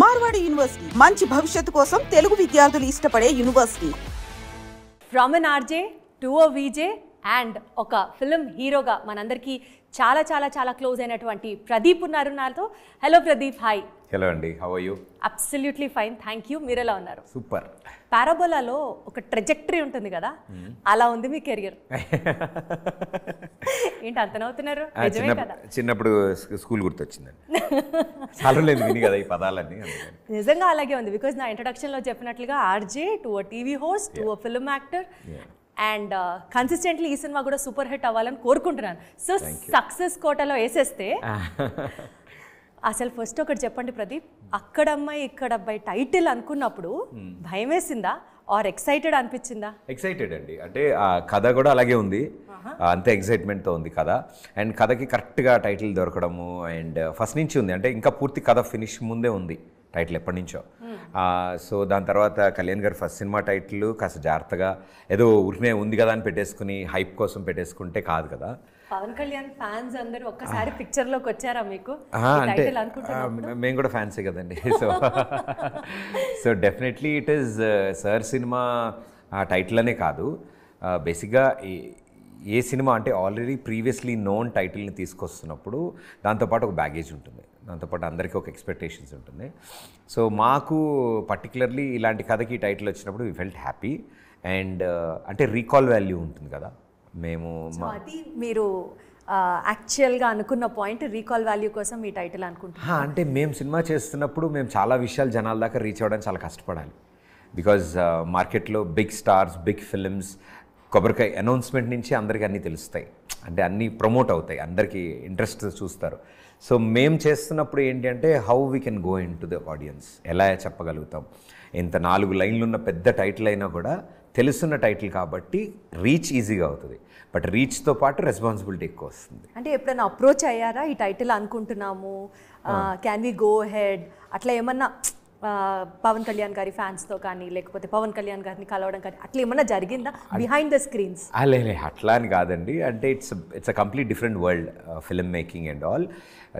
Marwadi university మంచి భవిష్యత్తు కోసం తెలుగు విద్యార్థులు ఇష్టపడే university. From an RJ to a VJ and ఒక ఫిల్మ్ హీరోగా మనందరికీ చాలా చాలా చాలా క్లోజ్ అయినటువంటి ప్రదీప్ ఉన్నారు నాతో. Hello Pradeep, hi. హలో అండి, how are you? Absolutely fine, thank you. మీరు ఎలా ఉన్నారు? సూపర్. పారాబోలాలో ఒక ట్రెజెక్టరీ ఉంటుంది కదా, అలా ఉంది మీ కెరియర్. ఏంటి అంత నవ్వుతున్నారు? నిజమే కదా? చిన్నప్పుడు స్కూల్ గుర్తొచ్చిందండి. చాలా లేదు విని కదా ఈ పదాలన్నీ. నిజంగా అలాగే ఉంది. బికాజ్ నా ఇంట్రడక్షన్లో చెప్పినట్లుగా RJ to a TV host to a film actor and consistently ఈ సినిమా కూడా సూపర్ హిట్ అవ్వాలని కోరుకుంటున్నాను. సో సక్సెస్ కోటలో వేసేస్తే అసలు ఫస్ట్ ఒకటి చెప్పండి ప్రదీప్, అక్కడమ్మాయి ఇక్కడ అబ్బాయి టైటిల్ అనుకున్నప్పుడు భయం వేసిందా ఆర్ ఎక్సైటెడ్ అనిపించిందా? ఎక్సైటెడ్ అండి, అంటే ఆ కథ కూడా అలాగే ఉంది, అంతే ఎక్సైట్మెంట్తో ఉంది కథ. అండ్ కథకి కరెక్ట్గా టైటిల్ దొరకడము అండ్ ఫస్ట్ నుంచి ఉంది, అంటే ఇంకా పూర్తి కథ ఫినిష్ ముందే ఉంది టైటిల్ ఎప్పటి నుంచో. సో దాని తర్వాత కళ్యాణ్ గారు ఫస్ట్ సినిమా టైటిల్ కాస్త జాగ్రత్తగా ఏదో ఊరినే ఉంది కదా అని పెట్టేసుకుని హైప్ కోసం పెట్టేసుకుంటే కాదు కదా. పవన్ కళ్యాణ్ ఫ్యాన్స్ అందరూ ఒక్కసారి పిక్చర్ లోకి వచ్చారా మీకు? అంటే మేము కూడా ఫ్యాన్సే కదండి. So definitely it is sir cinema title అనే కాదు, బేసిక్గా ఏ సినిమా అంటే ఆల్రెడీ ప్రీవియస్లీ నోన్ టైటిల్ని తీసుకొస్తున్నప్పుడు దాంతోపాటు ఒక బ్యాగేజ్ ఉంటుంది, దాంతోపాటు అందరికీ ఒక ఎక్స్పెక్టేషన్స్ ఉంటుంది. సో మాకు పర్టికులర్లీ ఇలాంటి కథకి టైటిల్ వచ్చినప్పుడు వి ఫెల్ట్ హ్యాపీ అండ్ అంటే రీకాల్ వాల్యూ ఉంటుంది కదా. మేము అది మీరు యాక్చువల్గా అనుకున్న పాయింట్, రీకాల్ వాల్యూ కోసం ఈ టైటిల్ అనుకుంటున్నాం. అంటే మేము సినిమా చేస్తున్నప్పుడు మేము చాలా విషయాలు జనాల దాకా రీచ్ అవ్వడానికి చాలా కష్టపడాలి. బికాజ్ మార్కెట్లో బిగ్ స్టార్స్, బిగ్ ఫిల్మ్స్, కొబ్బరికాయ అనౌన్స్మెంట్ నుంచి అందరికీ అన్నీ తెలుస్తాయి, అంటే అన్నీ ప్రమోట్ అవుతాయి, అందరికీ ఇంట్రెస్ట్ చూస్తారు. సో మేము చేస్తున్నప్పుడు ఏంటి అంటే how we can go in to the audience, ఎలా చెప్పగలుగుతాం. ఇంత 4 లైన్లు ఉన్న పెద్ద టైటిల్ అయినా కూడా తెలుసున్న టైటిల్ కాబట్టి రీచ్ ఈజీగా అవుతుంది, బట్ రీచ్తో పాటు రెస్పాన్సిబిలిటీ ఎక్కువ వస్తుంది. అంటే ఎప్పుడైనా అప్రోచ్ అయ్యారా ఈ టైటిల్ అనుకుంటున్నాము, క్యాన్ వి గో హెడ్ అట్లా ఏమన్నా పవన్ కళ్యాణ్ గారి ఫ్యాన్స్తో కానీ లేకపోతే పవన్ కళ్యాణ్ గారిని కలవడం కానీ అట్లా ఏమన్నా జరిగిందా బిహైండ్ ద స్క్రీన్స్? లే అట్లా అని కాదండి, అంటే it's a complete different world, film making and all.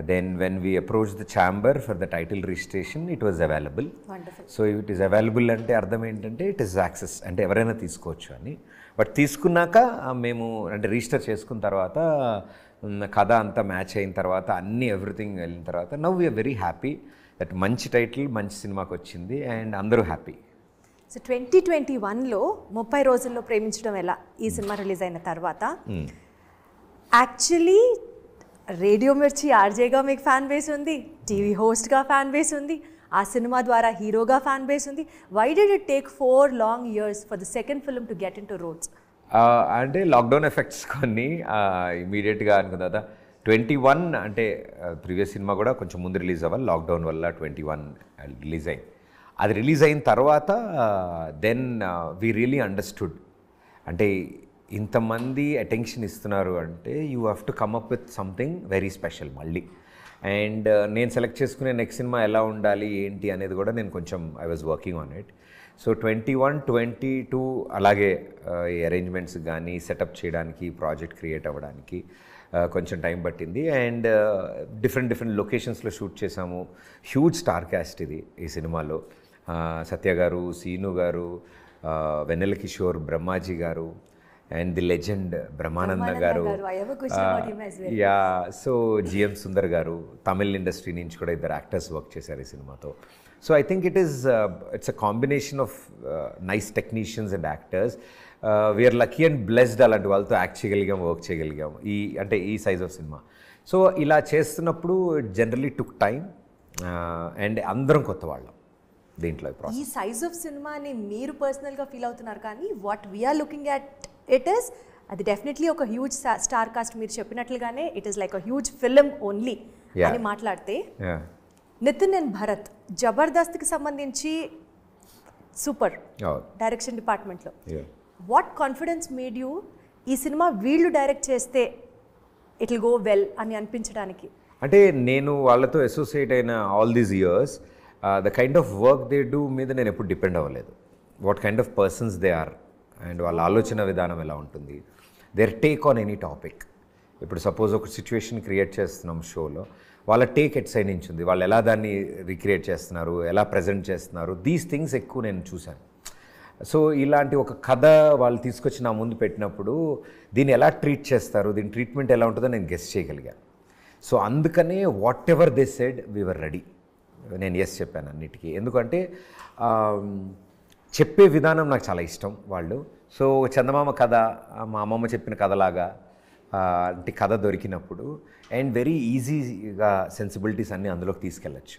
Then when we approached the chamber for the title registration, it was available. Wonderful. So it is available అంటే అర్థం ఏంటంటే ఇట్ ఈస్ యాక్సెస్, అంటే ఎవరైనా తీసుకోవచ్చు అని. బట్ తీసుకున్నాక మేము అంటే రిజిస్టర్ చేసుకున్న తర్వాత కథ అంతా మ్యాచ్ అయిన తర్వాత అన్నీ ఎవ్రీథింగ్ వెళ్ళిన తర్వాత now we're very happy that మంచి టైటిల్ మంచి సినిమాకి వచ్చింది అండ్ అందరూ హ్యాపీ. సో 2021లో 30 రోజుల్లో ప్రేమించడం ఎలా ఈ సినిమా రిలీజ్ అయిన తర్వాత యాక్చువల్లీ రేడియో మిర్చి ఆర్జేగా మీకు ఫ్యాన్ బేస్ ఉంది, టీవీ హోస్ట్గా ఫ్యాన్ బేస్ ఉంది, ఆ సినిమా ద్వారా హీరోగా ఫ్యాన్ బేస్ ఉంది. Why did it take 4 long years for the second film to get into roads? అంటే లాక్డౌన్ ఎఫెక్ట్స్ కొన్ని ఇమీడియట్గా అనుకున్న తర్వాత 21 అంటే ప్రీవియస్ సినిమా కూడా కొంచెం ముందు రిలీజ్ అవ్వాలి, లాక్డౌన్ వల్ల 21 రిలీజ్ అయింది. అది రిలీజ్ అయిన తర్వాత దెన్ వీ రియలీ అండర్స్టూడ్, అంటే ఇంతమంది అటెన్షన్ ఇస్తున్నారు అంటే you have to come up with something very special మళ్ళీ. అండ్ నేను సెలెక్ట్ చేసుకునే నెక్స్ట్ సినిమా ఎలా ఉండాలి ఏంటి అనేది కూడా నేను కొంచెం I was working on it. So 21, 22 అలాగే ఈ అరేంజ్మెంట్స్ కానీ సెటప్ చేయడానికి, ప్రాజెక్ట్ క్రియేట్ అవ్వడానికి కొంచెం టైం పట్టింది. అండ్ డిఫరెంట్ లొకేషన్స్లో షూట్ చేసాము. హ్యూజ్ స్టార్ క్యాస్ట్ ఇది ఈ సినిమాలో. సత్య గారు, సీను గారు, వెన్నెల కిషోర్, బ్రహ్మాజీ గారు అండ్ ది లెజెండ్ బ్రహ్మానంద గారు, యా. సో జిఎం సుందర్ గారు, తమిళ్ ఇండస్ట్రీ నుంచి కూడా 2 యాక్టర్స్ వర్క్ చేశారు ఈ సినిమాతో. So I think it's a combination of nice technicians and actors. We're lucky and blessed అలాంటి వాళ్ళతో యాక్ట్ చేయగలిగాం, వర్క్ చేయగలిగాం అంటే ఈ సైజ్ ఆఫ్ సినిమా. సో ఇలా చేస్తున్నప్పుడు it generally took time and అందరం కొత్త వాళ్ళం దీంట్లో. ఈ సైజ్ ఆఫ్ సినిమాని మీరు పర్సనల్గా ఫీల్ అవుతున్నారు, కానీ what we're looking at it is అది డెఫినెట్లీ ఒక హ్యూజ్ స్టార్ కాస్ట్. మీరు చెప్పినట్లుగానే it is like a huge film only అని మాట్లాడితే నితిన్ అండ్ భరత్ జబర్దస్త్కి సంబంధించి సూపర్ డైరెక్షన్ డిపార్ట్మెంట్లో వాట్ కాన్ఫిడెన్స్ మేడ్ యూ ఈ సినిమా వీళ్ళు డైరెక్ట్ చేస్తే ఇట్ విల్ గో వెల్ అని అనిపించడానికి? అంటే నేను వాళ్ళతో అసోసియేట్ అయిన all these years the kind of work they do మీద నేను ఎప్పుడు డిపెండ్ అవ్వలేదు. What kind of persons they are and వాళ్ళ ఆలోచన విధానం ఎలా ఉంటుంది, their take on any topic. ఇప్పుడు సపోజ్ ఒక సిచ్యువేషన్ క్రియేట్ చేస్తున్నాం షోలో, వాళ్ళ టేక్ ఎట్ సైడ్ నుంచి ఉంది, వాళ్ళు ఎలా దాన్ని రిక్రియేట్ చేస్తున్నారు, ఎలా ప్రజెంట్ చేస్తున్నారు, దీస్ థింగ్స్ ఎక్కువ నేను చూశాను. సో ఇలాంటి ఒక కథ వాళ్ళు తీసుకొచ్చి నా ముందు పెట్టినప్పుడు దీన్ని ఎలా ట్రీట్ చేస్తారు, దీని ట్రీట్మెంట్ ఎలా ఉంటుందో నేను గెస్ చేయగలిగాను. సో అందుకనే whatever they said we're ready. నేను ఎస్ చెప్పాను అన్నిటికీ, ఎందుకంటే చెప్పే విధానం నాకు చాలా ఇష్టం వాళ్ళు. సో చందమామ కథ మా అమ్మమ్మ చెప్పిన కథలాగా అంటే కథ దొరికినప్పుడు అండ్ వెరీ ఈజీగా సెన్సిబిలిటీస్ అన్నీ అందులోకి తీసుకెళ్ళచ్చు.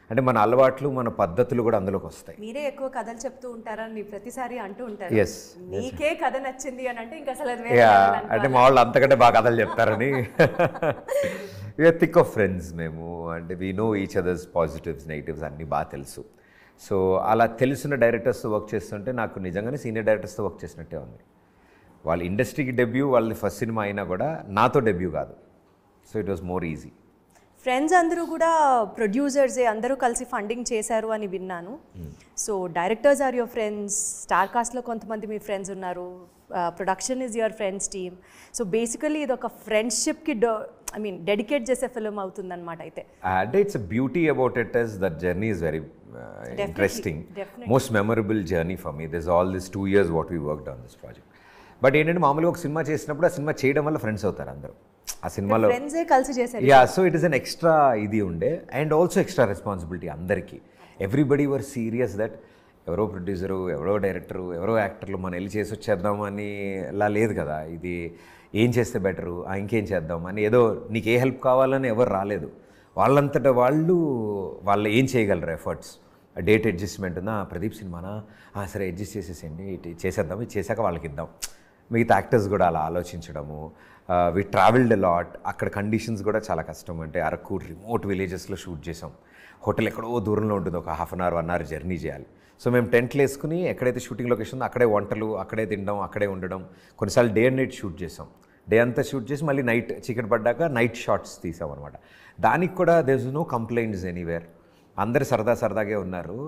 అంటే మన అలవాట్లు మన పద్ధతులు కూడా అందులోకి వస్తాయి. మీరే ఎక్కువ కథలు చెప్తూ ఉంటారని ప్రతిసారి అంటూ ఉంటారు. ఎస్, నీకే కథ నచ్చింది అని అంటే ఇంకా అసలు అంటే మా వాళ్ళు అంతకంటే బాగా కథలు చెప్తారని. వీఆర్ థిక్ ఆఫ్ ఫ్రెండ్స్ మేము, అంటే we know each others positives negatives అన్నీ బాగా తెలుసు. సో అలా తెలిసిన డైరెక్టర్స్తో వర్క్ చేస్తుంటే నాకు నిజంగానే సీనియర్ డైరెక్టర్స్తో వర్క్ చేసినట్టే ఉంది. వాళ్ళ ఇండస్ట్రీకి డెబ్యూ, వాళ్ళది ఫస్ట్ సినిమా అయినా కూడా నాతో డెబ్యూ కాదు. So it was more easy. Friends అందరూ కూడా ప్రొడ్యూసర్సే, అందరూ కలిసి ఫండింగ్ చేశారు అని విన్నాను. So directors are your friends, star కాస్ట్లో కొంతమంది మీ ఫ్రెండ్స్ ఉన్నారు, production is your friends team. So basically ఇది ఒక ఫ్రెండ్షిప్కి డెడికేట్ చేసే ఫిల్మ్ అవుతుందన్నమాట. అయితే అంటే it's beauty about it is that journey is very interesting, most memorable journey for me. This all this 2 years what we worked on this project. But ఏంటంటే మామూలుగా ఒక సినిమా చేసినప్పుడు ఆ సినిమా చేయడం వల్ల ఫ్రెండ్స్ అవుతారు అందరూ ఆ సినిమాలో. ఫ్రెండ్సే కలిసి చేశారు. Yeah, so it is an extra ఇది ఉండే అండ్ ఆల్సో ఎక్స్ట్రా రెస్పాన్సిబిలిటీ అందరికీ. ఎవ్రీబడి వర్ సీరియస్ దట్ ఎవరో ప్రొడ్యూసరు, ఎవరో డైరెక్టరు, ఎవరో యాక్టర్లు మనం వెళ్ళి చేసి వచ్చేద్దాం అని అలా లేదు కదా. ఇది ఏం చేస్తే బెటరు, ఇంకేం చేద్దాం అని, ఏదో నీకు ఏ హెల్ప్ కావాలని ఎవరు రాలేదు. వాళ్ళంతటా వాళ్ళు ఏం చేయగలరు ఎఫర్ట్స్. డేట్ అడ్జస్ట్మెంట్ ఉందా, ప్రదీప్ సినిమానా, సరే అడ్జస్ట్ చేసేసేయండి, ఇటు చేసేద్దాం, ఇది చేశాక వాళ్ళకి ఇద్దాం. మిగతా యాక్టర్స్ కూడా అలా ఆలోచించడము. We travelled lot. అక్కడ కండిషన్స్ కూడా చాలా కష్టం. అంటే అరకు రిమోట్ విలేజెస్లో షూట్ చేసాం. హోటల్ ఎక్కడో దూరంలో ఉంటుంది, ఒక 1/2 hour జర్నీ చేయాలి. సో మేము టెంట్లు వేసుకుని ఎక్కడైతే షూటింగ్ లొకేషన్ ఉందో అక్కడే వంటలు, అక్కడే తినడం, అక్కడే ఉండడం. కొన్నిసార్లు డే అండ్ నైట్ షూట్ చేసాం. డే అంతా షూట్ చేసి మళ్ళీ నైట్ చీకటి పడ్డాక నైట్ షాట్స్ తీసాం అనమాట. దానికి కూడా there is no complaints anywhere. అందరు సరదాగే ఉన్నారు.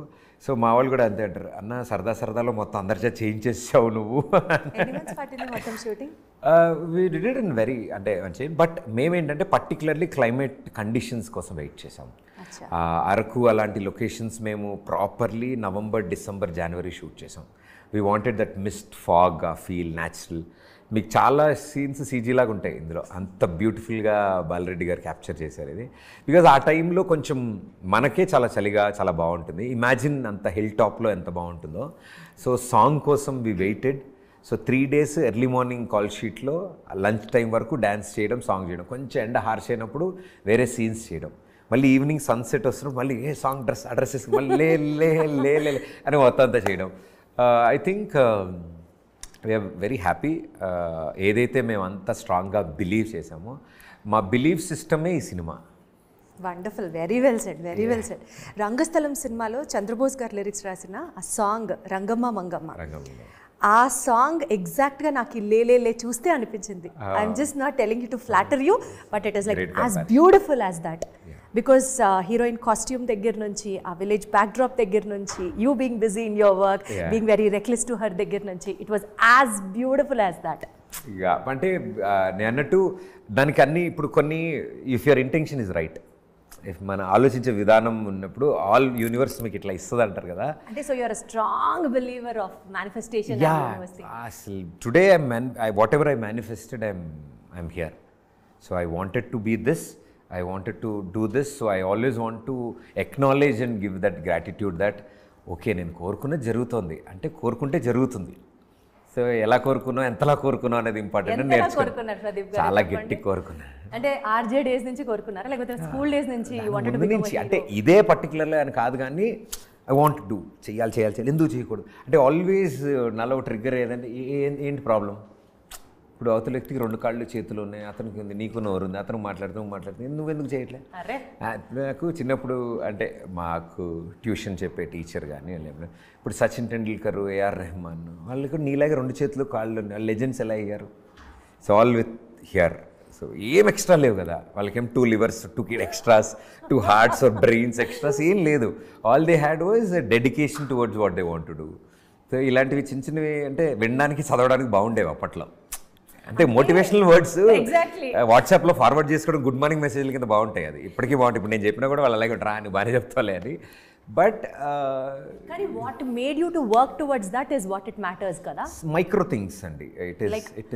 సో మా వాళ్ళు కూడా అంతే అంటారు, అన్న సరదాలో మొత్తం అందరి చేత చేయించేసావు నువ్వు. We did it in very అంటే మంచి. బట్ మేమేంటంటే పర్టికులర్లీ క్లైమేట్ కండిషన్స్ కోసం వెయిట్ చేసాం. అరకు అలాంటి లొకేషన్స్ మేము properly November, December, January shoot చేసాం. We wanted that mist, fog, ఆ ఫీల్ న్యాచురల్. మీకు చాలా సీన్స్ సీజీ లాగా ఉంటాయి ఇందులో. అంత బ్యూటిఫుల్గా బాలరెడ్డి గారు క్యాప్చర్ చేశారు ఇది. బికాజ్ ఆ టైంలో కొంచెం మనకే చాలా చలిగా చాలా బాగుంటుంది. ఇమాజిన్ అంత హిల్ టాప్లో ఎంత బాగుంటుందో. సో సాంగ్ కోసం we waited. So 3 days early morning call షీట్లో లంచ్ టైం వరకు డ్యాన్స్ చేయడం, సాంగ్ చేయడం, కొంచెం ఎండ హార్ష్ అయినప్పుడు వేరే సీన్స్ చేయడం, మళ్ళీ ఈవినింగ్ సన్సెట్ వస్తున్నప్పుడు మళ్ళీ సాంగ్ అడ్రస్ చేసుకుని మళ్ళీ లే అని మొత్తం అంతా చేయడం. I think we're very happy. ఏదైతే మేము అంత స్ట్రాంగ్గా బిలీవ్ చేసామో మా బిలీఫ్ సిస్టమే ఈ సినిమా. Wonderful, very well said. Rangasthalam సినిమాలో చంద్రబోస్ గారు లిరిక్స్ రాసిన ఆ సాంగ్ రంగమ్మ మంగమ్మ, ఆ సాంగ్ ఎగ్జాక్ట్గా నాకు లే చూస్తే అనిపించింది. I'm just not telling you to flatter you, but it is like as beautiful as that. Because heroine costume దగ్గర నుంచి, ఆ విలేజ్ బ్యాక్ డ్రాప్ దగ్గర నుంచి, you being busy in your work, being very reckless to her దగ్గర నుంచి, it was as beautiful as that. ఇక అంటే నేను అన్నట్టు దానికి అన్ని ఇప్పుడు కొన్ని, if your intention is right, if మన ఆలోచించే విధానం ఉన్నప్పుడు ఆల్ యూనివర్స్ మీకు ఇట్లా ఇస్తుంది అంటారు కదా. అంటే so you're a strong believer of manifestation. అసలు today whatever I manifested I'm here. So I wanted to be this, I wanted to do this, so I always want to acknowledge and give that gratitude that okay, నేను కోరుకున్నది జరుగుతుంది అంటే కోరుకుంటే జరుగుతుంది. So ఎలా కోరుకున్నా, ఎంతలా కోరుకున్నా అనేది ఇంపార్టెంట్. నేర్చుకున్నాను, చాలా గట్టి కోరుకున్నాను. అంటే ఆర్జే డేస్ నుంచి కోరుకున్నారా, లేకపోతే స్కూల్ డేస్ నుంచి నుంచి? అంటే ఇదే పర్టికులర్లీ అని కాదు, కానీ ఐ వాంట్ టు చేయాలి, ఎందుకు చేయకూడదు అంటే ఆల్వేస్ నాలో ట్రిగ్గర్ ఏదంటే ఏంటి ప్రాబ్లం. ఇప్పుడు అవతల వ్యక్తికి 2 కాళ్ళు చేతులు ఉన్నాయి, అతనికి ఉంది, నీకు నోరు ఉంది, అతను మాట్లాడుతూ నువ్వెందుకు చేయట్లే. నాకు చిన్నప్పుడు అంటే మాకు ట్యూషన్ చెప్పే టీచర్ కానీ ఇప్పుడు సచిన్ టెండూల్కర్, AR రెహమాన్ వాళ్ళకి నీలాగే 2 చేతులు కాళ్ళు ఉన్నాయి. లెజెండ్స్ ఎలా అయ్యారు? So all with here. So ఏం ఎక్స్ట్రా లేవు కదా వాళ్ళకేం, 2 livers, 2 extras, 2 hearts or brains extras ఏం లేదు. All they had was dedication towards what they want to do. So ఇలాంటివి చిన్నవి అంటే వినడానికి, చదవడానికి బాగుండేవి అప్పట్లో. అంటే మోటివేషనల్ వర్డ్స్ Exactly. వాట్సాప్లో ఫార్వర్డ్ చేసుకోవడం గుడ్ మార్నింగ్ మెసేజ్ల కింద బాగుంటాయి. అది ఇప్పటికీ బాగుంటాయి. ఇప్పుడు నేను చెప్పినా కూడా వాళ్ళు అలాగే రా అని బాగానే చెప్తాలే అని. బట్ కానీ what made you to work towards that is what it matters కదా. మైక్రో థింగ్స్ అండి. ఇట్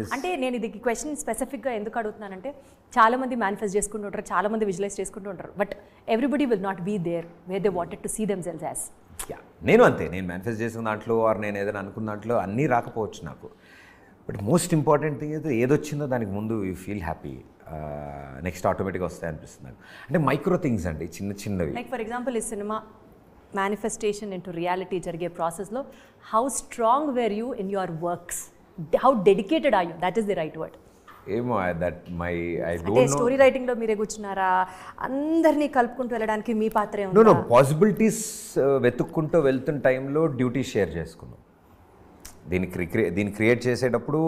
ఈస్ అంటే నేను ఇది క్వశ్చన్ స్పెసిఫిక్గా ఎందుకు అడుగుతున్నానంటే చాలా మంది మేనిఫెస్ట్ చేసుకుంటూ ఉంటారు, చాలా మంది విజువలైజ్ చేసుకుంటూ ఉంటారు, but everybody will not be there where they wanted to see themselves as. నేను అంతే, నేను మేనిఫెస్ట్ చేసిన దాంట్లో ఆర్ నేను ఏదైనా అనుకున్న దాంట్లో అన్నీ రాకపోవచ్చు నాకు. బట్ మోస్ట్ ఇంపార్టెంట్ థింగ్ అయితే ఏదొచ్చిందో దానికి ముందు యూ ఫీల్ హ్యాపీ, నెక్స్ట్ ఆటోమేటిక్గా వస్తాయి అనిపిస్తుంది నాకు. అంటే మైక్రో థింగ్స్ అండి, చిన్న చిన్నవి. లైక్ ఫర్ ఎగ్జాంపుల్ ఈ సినిమా మేనిఫెస్టేషన్ ఇంటూ రియాలిటీ జరిగే ప్రాసెస్లో how strong were you in your works, how dedicated are you, that is the right word. ఏమో దట్ మై ఐ అంటే డోంట్ నో. స్టోరీ రైటింగ్లో మీరే కూర్చున్నారా, అందరినీ కలుపుకుంటూ వెళ్ళడానికి మీ పాత్రే నో ఉంది? పాసిబిలిటీస్ వెతుక్కుంటూ వెళ్తున్న టైంలో డ్యూటీ షేర్ చేసుకున్నాం. దీన్ని క్రియేట్ చేసేటప్పుడు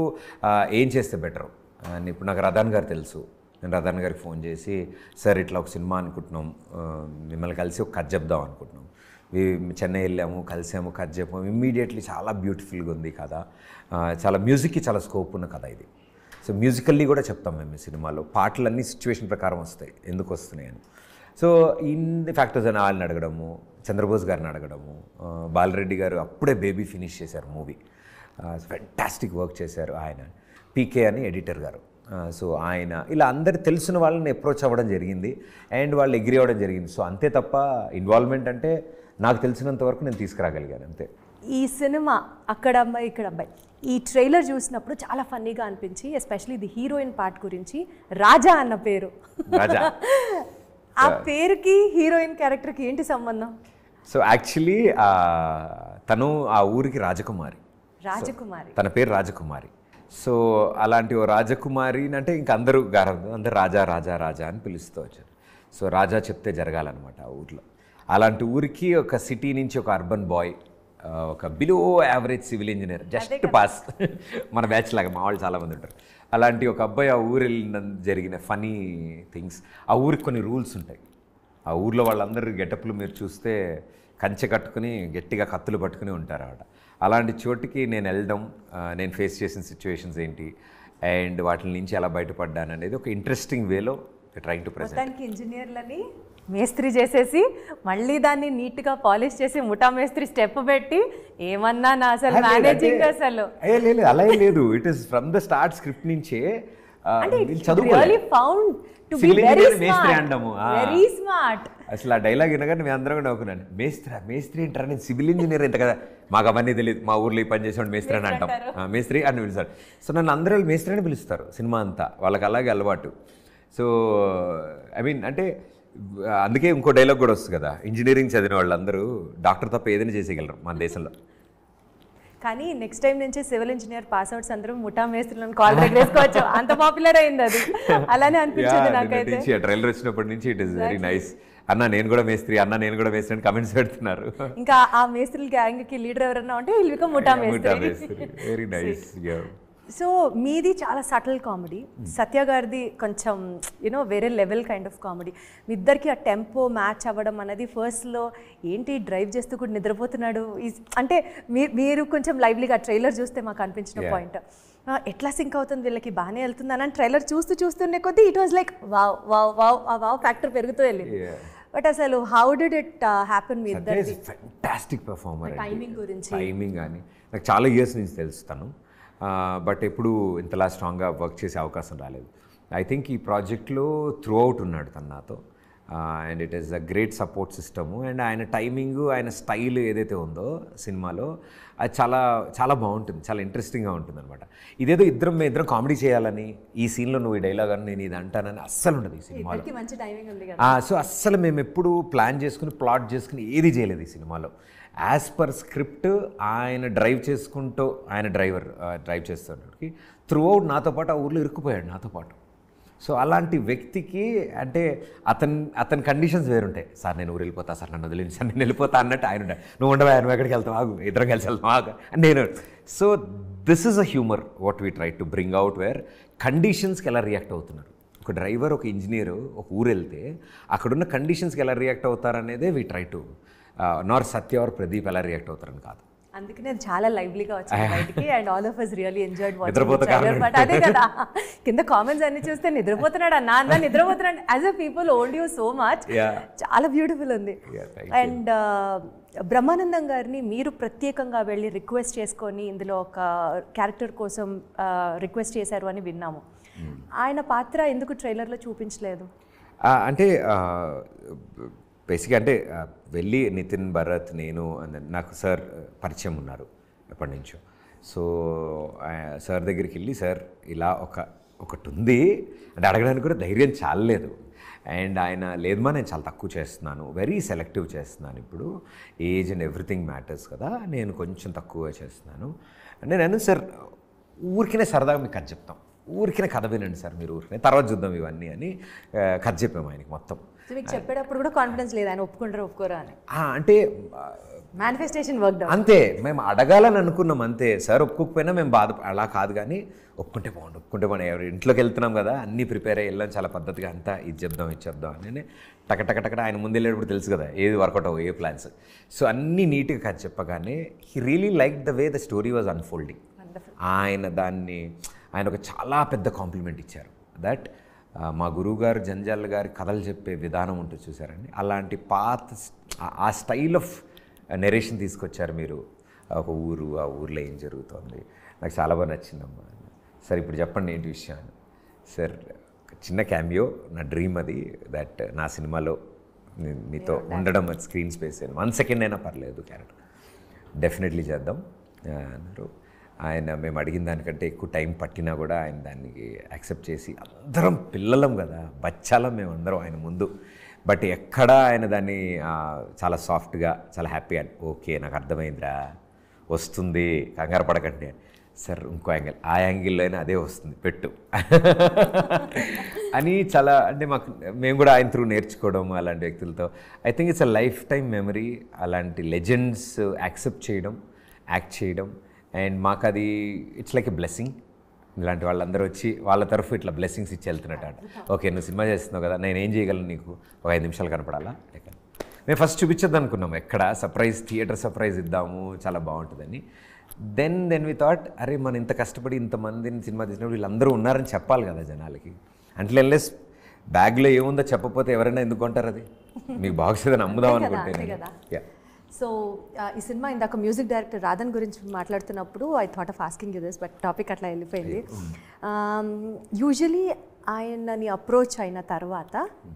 ఏం చేస్తే బెటర్ అని ఇప్పుడు నాకు రదాన్ గారు తెలుసు. నేను రదాన్ గారికి ఫోన్ చేసి సార్ ఇట్లా ఒక సినిమా అనుకుంటున్నాం, మిమ్మల్ని కలిసి ఒక కథ చెప్దాం అనుకుంటున్నాం. చెన్నై వెళ్ళాము, కలిసాము, కథ చెప్పాము. ఇమ్మీడియట్లీ చాలా బ్యూటిఫుల్గా ఉంది కథ, చాలా మ్యూజిక్కి చాలా స్కోప్ ఉన్న కథ ఇది. సో మ్యూజికల్లీ కూడా చెప్తాం మేము ఈ సినిమాలో. పాటలన్నీ సిచ్యువేషన్ ప్రకారం వస్తాయి, ఎందుకు వస్తున్నాయి అని. సో ఇన్ ఫ్యాక్టర్స్ అని వాళ్ళని అడగడము, చంద్రబోస్ గారిని అడగడము, బాలరెడ్డి గారు అప్పుడే బేబీ ఫినిష్ చేశారు మూవీ, ఫ్యాంటాస్టిక్ వర్క్ చేశారు ఆయన. పీకే అని ఎడిటర్ గారు. సో ఆయన ఇలా అందరు తెలిసిన వాళ్ళని అప్రోచ్ అవ్వడం జరిగింది అండ్ వాళ్ళు ఎగ్రీ అవ్వడం జరిగింది. సో అంతే తప్ప ఇన్వాల్వ్మెంట్ అంటే నాకు తెలిసినంత వరకు నేను తీసుకురాగలిగాను అంతే. ఈ సినిమా అక్కడ అమ్మాయి ఇక్కడ అబ్బాయి ఈ ట్రైలర్ చూసినప్పుడు చాలా ఫన్నీగా అనిపించి, ఎస్పెషలీ ది హీరోయిన్ పార్ట్ గురించి, రాజా అన్న పేరు, రాజా ఆ పేరుకి హీరోయిన్ క్యారెక్టర్కి ఏంటి సంబంధం? సో యాక్చువల్లీ తను ఆ ఊరికి రాజకుమారి, తన పేరు రాజకుమారి. సో అలాంటి ఓ రాజకుమారి అంటే ఇంక అందరూ అందరూ రాజా రాజా రాజా అని పిలుస్తూ వచ్చారు. సో రాజా చెప్తే జరగాలన్నమాట ఆ ఊర్లో. అలాంటి ఊరికి ఒక సిటీ నుంచి ఒక అర్బన్ బాయ్, ఒక below average civil engineer, just pass, మన బ్యాచ్ లాగా మా వాళ్ళు చాలామంది ఉంటారు. అలాంటి ఒక అబ్బాయి ఆ ఊరు వెళ్ళిన జరిగిన ఫనీ థింగ్స్. ఆ ఊరికి కొన్ని రూల్స్ ఉంటాయి. ఆ ఊర్లో వాళ్ళందరూ గెటప్లు మీరు చూస్తే కంచె కట్టుకుని గట్టిగా కత్తులు పట్టుకుని ఉంటారు అన్నమాట. అలాంటి చోటుకి నేను వెళ్ళడం, నేను ఫేస్ చేసిన సిచ్యువేషన్స్ ఏంటి అండ్ వాటి నుంచి ఎలా బయటపడ్డాను అనేది ఒక ఇంట్రెస్టింగ్ వేలో ట్రైంగ్ టు ప్రెజెంట్. మొత్తానికి ఇంజనీర్లని మేస్త్రి చేసేసి మళ్ళీ దాన్ని నీట్గా పాలిష్ చేసి ముఠా మేస్త్రి స్టెప్ పెట్టి ఏమన్నా నా అసలు మేనేజింగ్ అసలు లేదు అలా లేదు. It is from the start script నుంచే అసలు ఆ డైలాగ్ వినగానే మేము అందరం కూడా నవ్వుకున్నాను. మేస్త్రి అంటారా, నేను సివిల్ ఇంజనీర్ ఎంత కదా, మాకు అవన్నీ తెలియదు, మా ఊర్లో ఈ పని చేసేవాడు మేస్త్రి అని అంటాం, మేస్త్రి అని పిలుస్తారు. సో నన్ను అందరూ మేస్త్రి అని పిలుస్తారు సినిమా అంతా, వాళ్ళకి అలాగే అలవాటు. సో ఐ మీన్ అంటే అందుకే ఇంకో డైలాగ్ కూడా వస్తుంది కదా, ఇంజనీరింగ్ చదివిన వాళ్ళందరూ డాక్టర్ తప్ప ఏదైనా చేసేయగలరు మన దేశంలో. కానీ నెక్స్ట్ టైం నుంచి సివిల్ ఇంజనీర్ పాస్ అవుట్స్ అందరూ ముఠా మేస్త్రులను కాల్ వేసుకోవచ్చు, అంత పాపులర్ అయింది అది. అలానే అనిపించింది నాకైతే. ట్రైలర్ వచ్చినప్పటి నుంచి ఇట్ ఇస్ వెరీ నైస్. అన్న నేను కూడా మేస్త్రి, అన్న నేను కూడా మేస్త్రి అని కమెంట్స్ పెడుతున్నారు. ఇంకా ఆ మేస్త్రి గ్యాంగ్కి లీడర్ ఎవరన్నా ఉంటే వీళ్ళు ముఠా మేస్త్రి. Very nice. సో మీది చాలా సటిల్ కామెడీ, సత్య గారిది కొంచెం యూనో వేరే లెవెల్ కైండ్ ఆఫ్ కామెడీ. మీ ఇద్దరికి ఆ టెంపో మ్యాచ్ అవ్వడం అనేది ఫస్ట్లో ఏంటి డ్రైవ్ చేస్తూ కూడా నిద్రపోతున్నాడు అంటే మీరు కొంచెం లైవ్లీగా ట్రైలర్ చూస్తే మాకు అనిపించిన పాయింట్, ఎట్లా సింక్ అవుతుంది వీళ్ళకి, బాగానే వెళ్తుంది అని ట్రైలర్ చూస్తూనే కొద్దీ it was like wow wow wow, ఆ వావ్ ఫ్యాక్టర్ పెరుగుతూ వెళ్ళింది. బట్ అసలు హౌ డిడ్ ఇట్ హ్యాపెన్ మీ ఇద్దరిది? Fantastic performer. టైమింగ్ కానీ నాకు చాలా ఇయర్స్ నుంచి తెలుస్తాను, బట్ ఎప్పుడు ఇంతలా స్ట్రాంగ్గా వర్క్ చేసే అవకాశం రాలేదు. ఐ థింక్ ఈ ప్రాజెక్ట్లో త్రూ అవుట్ ఉన్నాడు తను నాతో, and it is a great support system. And ఆయన టైమింగ్, ఆయన స్టైల్ ఏదైతే ఉందో సినిమాలో అది చాలా చాలా బాగుంటుంది, చాలా ఇంట్రెస్టింగ్గా ఉంటుంది అనమాట. ఇదేదో ఇద్దరం కామెడీ చేయాలని, ఈ సీన్లో నువ్వు ఈ డైలాగ్ అని నేను ఇది అంటానని అస్సలు ఉండదు ఈ సినిమాలో. సో అస్సలు మేము ఎప్పుడు ప్లాన్ చేసుకుని ప్లాట్ చేసుకుని ఏది చేయలేదు ఈ సినిమాలో. యాజ్ పర్ స్క్రిప్ట్ ఆయన డ్రైవ్ చేసుకుంటూ, ఆయన డ్రైవ్ చేస్తున్నప్పటికి త్రూ అవుట్ నాతో పాటు ఆ ఊర్లో ఇరుక్కుపోయాడు నాతో పాటు. సో అలాంటి వ్యక్తికి అంటే అతని కండిషన్స్ వేరుంటాయి. సార్ నేను ఊరు వెళ్ళిపోతా, సార్ నన్ను వదిలేను, సార్ నేను వెళ్ళిపోతా అన్నట్టు ఆయన ఉంటాయి. నువ్వు ఉండవా, నువ్వు ఎక్కడికి వెళ్తావు, ఆగు, ఇద్దరం కలిసి వెళ్తాం ఆగు అని నేను. So this is a humour what we try to bring out, where కండిషన్స్కి ఎలా రియాక్ట్ అవుతున్నారు. ఒక డ్రైవర్, ఒక ఇంజనీరు ఒక ఊరు వెళ్తే అక్కడున్న కండిషన్స్కి ఎలా react అవుతారనేదే we try to, Nar Satya are Pradeep ఎలా రియాక్ట్ అవుతారని కాదు. అందుకనే అది చాలా లైవ్లీగా వచ్చింది బయటికి and all of us really enjoyed నిద్రపోతా వాచింగ్ బట్ అదే కదా కింద కామెంట్స్ అన్ని చూస్తే నిద్రపోతున్నాడు అన్న నిద్రపోతున్నాడు as a people old you so much చాలా బ్యూటిఫుల్ ఉంది అండ్ బ్రహ్మానందం గారిని మీరు ప్రత్యేకంగా వెళ్ళి రిక్వెస్ట్ చేసుకొని ఇందులో ఒక క్యారెక్టర్ కోసం రిక్వెస్ట్ చేశారు అని విన్నాము. ఆయన పాత్ర ఎందుకు ట్రైలర్లో చూపించలేదు? అంటే బేసిక్గా అంటే వెళ్ళి నితిన్, భరత్, నేను నాకు సార్ పరిచయం ఉన్నారు ఎప్పటి నుంచో. సో సార్ దగ్గరికి వెళ్ళి సార్ ఇలా ఒకటి ఉంది అంటే అడగడానికి కూడా ధైర్యం చాలలేదు. అండ్ ఆయన లేదమ్మా నేను చాలా తక్కువ చేస్తున్నాను, వెరీ సెలెక్టివ్ చేస్తున్నాను, ఇప్పుడు ఏజ్ అండ్ ఎవ్రీథింగ్ మ్యాటర్స్ కదా, నేను కొంచెం తక్కువగా చేస్తున్నాను అంటే నేను సార్ ఊరికినే సరదాగా మీకు కథ చెప్తాం, ఊరికినే కథ వినండి సార్ మీరు ఊరికినే, తర్వాత చూద్దాం ఇవన్నీ అని కథ చెప్పాము ఆయనకి మొత్తం. మీకు చెప్పేటప్పుడు కూడా కాన్ఫిడెన్స్ లేదు ఆయన ఒప్పుకోరా అని? అంటే మేనిఫెస్టేషన్ వర్క్ అంతే, మేము అడగాలని అనుకున్నాం అంతే. సార్ ఒప్పుకోకపోయినా మేము అలా కాదు కానీ ఒప్పుకుంటే బాగుండు ఎవరు ఇంట్లోకి వెళ్తున్నాం కదా అన్నీ ప్రిపేర్ అయ్యి వెళ్ళాం చాలా పద్ధతిగా అంతా ఇది చెప్దాం అని టకటకటకట ఆయన ముందు వెళ్ళేటప్పుడు తెలుసు కదా ఏది వర్కౌట్ అవ్వ ఏ ప్లాన్స్. సో అన్నీ నీట్గా కథ చెప్పగానే he really like the way the story was unfolding. ఆయన ఒక చాలా పెద్ద కాంప్లిమెంట్ ఇచ్చారు దట్ మా గురువుగారు జంజాల్ గారి కథలు చెప్పే విధానం ఉంటుంది చూసారండి, అలాంటి ఆ స్టైల్ ఆఫ్ నెరేషన్ తీసుకొచ్చారు మీరు. ఒక ఊరు, ఆ ఊర్లో ఏం జరుగుతుంది నాకు చాలా బాగా నచ్చిందమ్మా. సార్ ఇప్పుడు చెప్పండి ఏంటి విషయం? సార్ చిన్న క్యామియో, నా డ్రీమ్ అది దట్ నా సినిమాలో మీతో ఉండడం, అది స్క్రీన్ స్పేస్ 1 సెకండ్ అయినా పర్లేదు క్యారెక్టర్ డెఫినెట్లీ చేద్దాం అన్నారు. ఆయన మేము అడిగిన దానికంటే ఎక్కువ టైం పట్టినా కూడా ఆయన దానికి యాక్సెప్ట్ చేసి, అందరం పిల్లలం కదా బచ్చాలం మేము అందరం ఆయన ముందు, బట్ ఎక్కడా ఆయన దాన్ని చాలా సాఫ్ట్గా చాలా హ్యాపీగా ఓకే నాకు అర్థమైందిరా వస్తుంది కంగారు పడకండి సార్, ఇంకో యాంగిల్ ఆ యాంగిల్లో అయినా అదే వస్తుంది పెట్టు అని చాలా అంటే మేము కూడా ఆయన త్రూ నేర్చుకోవడం అలాంటి వ్యక్తులతో. I think it's a life time memory. అలాంటి లెజెండ్స్ యాక్సెప్ట్ చేయడం, యాక్ట్ చేయడం, అండ్ మాకు అది ఇట్స్ లైక్ ఎ బ్లెస్సింగ్. ఇలాంటి వాళ్ళందరూ వచ్చి వాళ్ళ తరఫు ఇట్లా బ్లెస్సింగ్స్ ఇచ్చి వెళ్తున్నట్టు. ఓకే నువ్వు సినిమా చేస్తున్నావు కదా, నేను ఏం చేయగలను నీకు, ఒక 5 నిమిషాలు కనపడాలా ఎక్కడ. మేము ఫస్ట్ చూపించద్దు అనుకున్నాము, ఎక్కడ సర్ప్రైజ్, థియేటర్ సర్ప్రైజ్ ఇద్దాము చాలా బాగుంటుందని. దెన్ వి థాట్ అరే మనం ఇంత కష్టపడి ఇంతమందిని సినిమా తీసినప్పుడు వీళ్ళందరూ ఉన్నారని చెప్పాలి కదా జనాలకి. అంటే ఎన్లెస్ బ్యాగ్లో ఏముందో చెప్పకపోతే ఎవరైనా ఎందుకు కొంటారు? అది మీకు బాగుంటుందని అమ్ముదాం అనుకుంటే. సో ఈ సినిమా ఇందాక మ్యూజిక్ డైరెక్టర్ రాధన్ గురించి మాట్లాడుతున్నప్పుడు I thought of asking you this, but topic అట్లా వెళ్ళిపోయింది. యూజువలీ ఆయనని అప్రోచ్ అయిన తర్వాత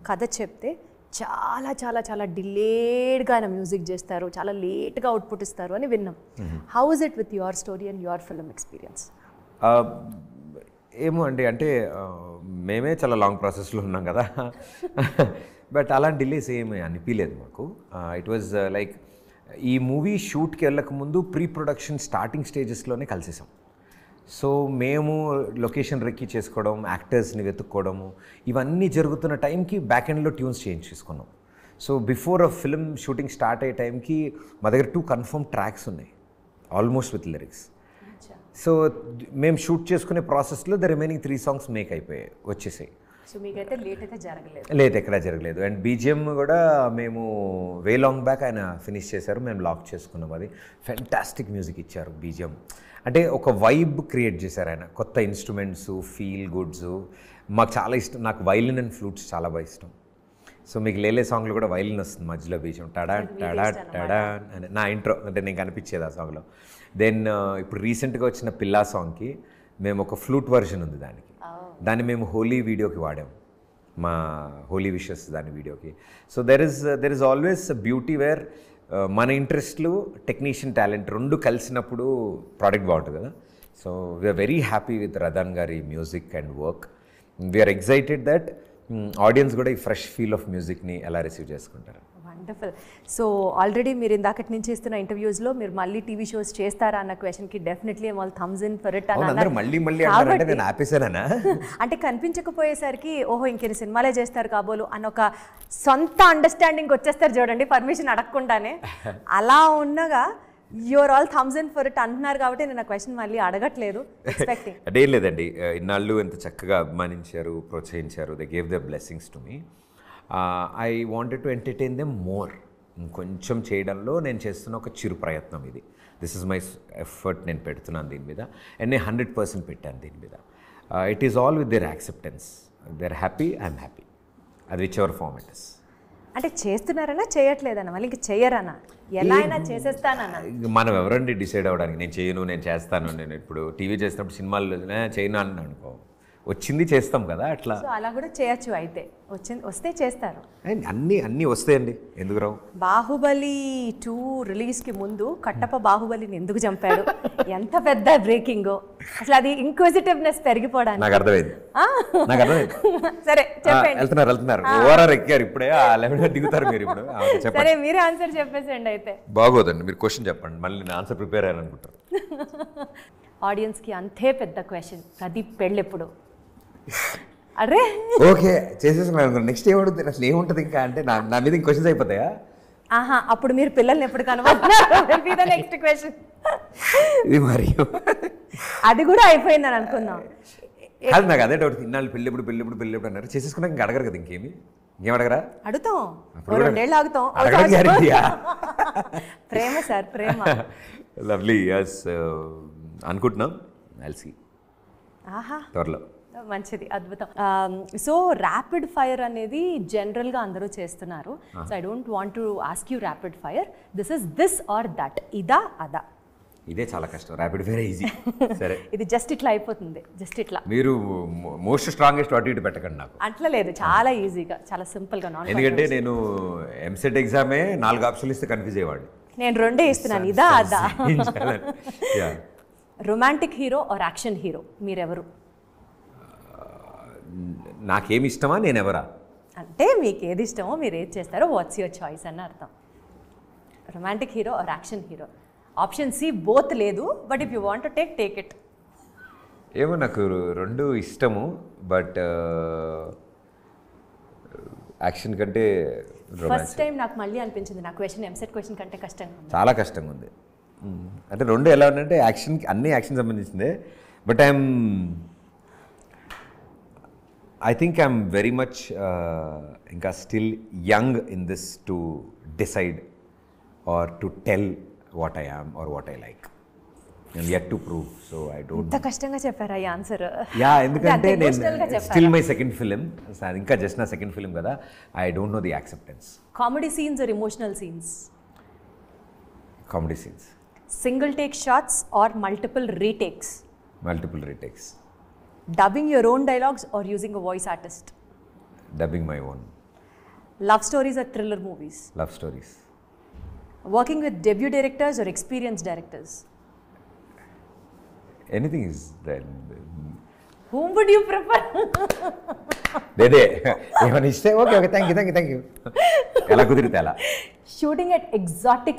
కథ చెప్తే చాలా చాలా చాలా డిలేడ్గా ఆయన మ్యూజిక్ చేస్తారు, చాలా లేట్గా అవుట్పుట్ ఇస్తారు అని విన్నాం. How is it with your story and your film experience? ఏమో అండి, అంటే మేమే చాలా లాంగ్ ప్రాసెస్లో ఉన్నాం కదా, బట్ అలాంటి డిలేస్ ఏమీ అనిపించలేదు మాకు. ఇట్ వాజ్ లైక్ ఈ మూవీ షూట్కి వెళ్ళకముందు ప్రీ ప్రొడక్షన్ స్టార్టింగ్ స్టేజెస్లోనే కలిసేసాం. సో మేము లొకేషన్ రెక్కి చేసుకోవడం, యాక్టర్స్ని వెతుక్కోవడము, ఇవన్నీ జరుగుతున్న టైంకి బ్యాక్ ఎండ్లో ట్యూన్స్ చేంజ్ చేసుకున్నాం. So before a film shooting start అయ్యే టైంకి మా దగ్గర 2 కన్ఫర్మ్ ట్రాక్స్ ఉన్నాయి ఆల్మోస్ట్ విత్ లిరిక్స్. సో మేము షూట్ చేసుకునే ప్రాసెస్లో ద రిమైనింగ్ 3 సాంగ్స్ మేక్ అయిపోయాయి, వచ్చేసాయి. సో మీకైతే లేట్ ఎక్కడా జరగలేదు. అండ్ బీజిఎం కూడా మేము వే లాంగ్ బ్యాక్ ఆయన ఫినిష్ చేశారు, మేము లాక్ చేసుకున్నాం. అది ఫెంటాస్టిక్ మ్యూజిక్ ఇచ్చారు బీజిఎం. అంటే ఒక వైబ్ క్రియేట్ చేశారు ఆయన, కొత్త ఇన్స్ట్రుమెంట్స్, ఫీల్ గుడ్స్. మాకు చాలా ఇష్టం, నాకు వైలిన్ అండ్ ఫ్లూట్స్ చాలా బాగా ఇష్టం. సో మీకు లేలే సాంగ్లో కూడా వైలిన్ వస్తుంది మధ్యలో బీజిఎం, టడా టడా టడా అని నా ఇంట్రో అంటే నేను కనిపించేది ఆ సాంగ్లో. దెన్ ఇప్పుడు రీసెంట్గా వచ్చిన పిల్లా సాంగ్కి మేము ఒక ఫ్లూట్ వర్షన్ ఉంది దాన్ని మేము హోలీ వీడియోకి వాడాం, మా హోలీ విషెస్ దాని వీడియోకి. So there is always beauty where మన ఇంట్రెస్ట్లు, టెక్నీషియన్ టాలెంట్ రెండు కలిసినప్పుడు ప్రోడక్ట్ బాగుంటుంది కదా. So we're very happy with Radhan గారి music and work. We're excited that audience కూడా ఈ ఫ్రెష్ ఫీల్ ఆఫ్ మ్యూజిక్ని ఎలా రిసీవ్ చేసుకుంటారు. వండర్ఫుల్. సో ఆల్రెడీ మీరు ఇందాకటి నుంచి ఇస్తున్న ఇంటర్వ్యూస్లో మీరు మళ్ళీ టీవీ షోస్ చేస్తారా అన్న క్వశ్చన్కి డెఫినెట్లీ వాళ్ళు థమ్స్ ఇన్ ఫర్ ఇట్ అని. అంటే కనిపించకపోయేసరికి ఓహో ఇంకెన్ని సినిమాలే చేస్తారు కాబోలు అన్న ఒక సొంత అండర్స్టాండింగ్ వచ్చేస్తారు చూడండి, పర్మిషన్ అడగకుండానే. అలా ఉన్నగా you're all thumbs in for it అంటున్నారు కాబట్టి నేను ఆ క్వశ్చన్ మళ్ళీ అడగట్లేదు. ఎక్స్పెక్టింగ్ అదేం లేదండి, ఇన్నాళ్ళు ఎంత చక్కగా అభిమానించారు, ప్రోత్సహించారు. They gave there blessings to me. I wanted to entertain them more. ఇంకొంచెం చేయడంలో నేను చేస్తున్న ఒక చిరు ప్రయత్నం ఇది. దిస్ ఇస్ మై ఎఫర్ట్, నేను పెడుతున్నాను దీని మీద, అండ్ నేను 100% పెట్టాను దీని మీద. It is all with their acceptance. They are happy, I'm happy, అది whichever form it is. అంటే చేస్తున్నారనా చేయట్లేదన్నా, మళ్ళీ ఇంక చెయ్యరన్నా, ఎలా అయినా చేసేస్తానన్నా? మనం ఎవరండి డిసైడ్ అవ్వడానికి? నేను చేయను, నేను చేస్తాను. నేను ఇప్పుడు టీవీ చేసినప్పుడు సినిమాలు చేయను అని అనుకో, వచ్చింది చేస్తాం కదా అట్లా. సో అలా కూడా చేయొచ్చు అయితే, వస్తే చేస్తారు. అన్నీ వస్తాయండి, ఎందుకు రావు? బాహుబలి 2 రిలీజ్కి ముందు కట్టప్ప బాహుబలిని ఎందుకు చంపాడు? ఎంత పెద్ద బ్రేకింగ్ అసలు, అది ఇంక్విజిటివ్నెస్ పెరిగిపోవడానికి. నాకు అర్థమైంది. సరే చెప్పండి. వెళ్తున్నారు ఓవరాల్ ఎక్కారు ఇప్పుడే, ఆ లెవెల్ దిగుతారు మీరు ఇప్పుడు. సరే మీరే ఆన్సర్ చెప్పేసండి అయితే. బాగోదండి, మీరు క్వశ్చన్ చెప్పండి, మళ్ళీ నేను ఆన్సర్ ప్రిపేర్ అయ్యాను అనుకుంటారు. ఆడియన్స్కి అంతే పెద్ద క్వశ్చన్, అది పెళ్ళెప్పుడు? అరే ఓకే చేసేసుకున్నాను. నెక్స్ట్ ఏమడుతుంది అసలు, ఏముంటుంది ఇంకా అంటే నా మీద ఇంక క్వశ్చన్స్ అయిపోతాయా? ఆహా, అప్పుడు మీరు పిల్లల్ని ఎప్పుడు కనబడుతున్నారు? నెక్స్ట్ క్వశ్చన్ ఇది మరి అది కూడా అయిపోయిందని అనుకుందాం. అది నాకు అదే డౌట్. ఇన్నాళ్ళు పెళ్ళెప్పుడు అన్నారు, చేసేసుకున్నాక ఇంకా అడగరు కదా, ఇంకేం అడగరా? అడుగుతాం, 2 ఏళ్ళు ఆగుతాం. ప్రేమ సార్, ప్రేమ. లవ్లీ. యస్, అనుకుంటున్నాం. ఐల్ సీ ఆహా, త్వరలో. మంచిది, అద్భుతం. సో ర్యాపిడ్ ఫైర్ అనేది జనరల్గా అందరూ చేస్తున్నారు. So I don't want to ask you rapid fire. This or that, ఇదా అదా? ఇదే చాలా కష్టం, ర్యాపిడ్ ఫైర్ ఈజీ. సరే, ఇది జస్ట్ ఇట్లా అయిపోతుంది, జస్ట్ ఇట్లా. మీరు మోస్ట్ స్ట్రాంగెస్ట్ అటు ఇటు పెట్టకండి నాకు. అట్లా లేదు, చాలా ఈజీగా, చాలా సింపుల్గా. ఎందుకంటే నేను ఎంసెట్ ఎగ్జామే 4 ఆప్షన్లు ఇస్తే కన్ఫ్యూజ్ అయ్యేవాడిని. నేను 2 ఇస్తున్నాను, ఇదా అదా? Romantic hero or action hero, మీరెవరు? నాకేమి ఇష్టమా, నేను ఎవరా అంటే మీకు ఏది ఇష్టమో మీరు ఏది చేస్తారో, వాట్స్ యువర్ చాయిస్ అని అర్థం. Romantic hero or action hero. Option C both లేదు, but if you want to take it. ఏమో నాకు 2 ఇష్టము, బట్ యాక్షన్ కంటే ఫస్ట్ టైం నాకు మళ్ళీ అనిపించింది నా క్వశ్చన్ ఎంసెట్ క్వశ్చన్ కంటే కష్టంగా ఉంది. చాలా కష్టంగా ఉంది. అంటే 2 ఎలా ఉందంటే యాక్షన్, అన్ని యాక్షన్ సంబంధించిందే, but I think I'm very much ఇంకా still young in this to decide or to tell what I am or what I like. I'm yet to prove, so I don't. ఇంత కష్టంగా చెప్పారా ఈ answer? Yeah, ఎందుకంటే నేను still my second film, ఇంకా just నా second film కదా, I don't know the acceptance. Comedy scenes or emotional scenes? Comedy scenes. Single take shots or multiple retakes? Multiple retakes. Dubbing your own dialogues or using a voice artist? Dubbing my own. Love stories or thriller movies? Love stories. Working with debut directors or experienced directors? Anything is there. Whom would you prefer? Dede, ఏమని ఇస్తే okay thank you ఎలా కుదిరితే అలా. Shooting at exotic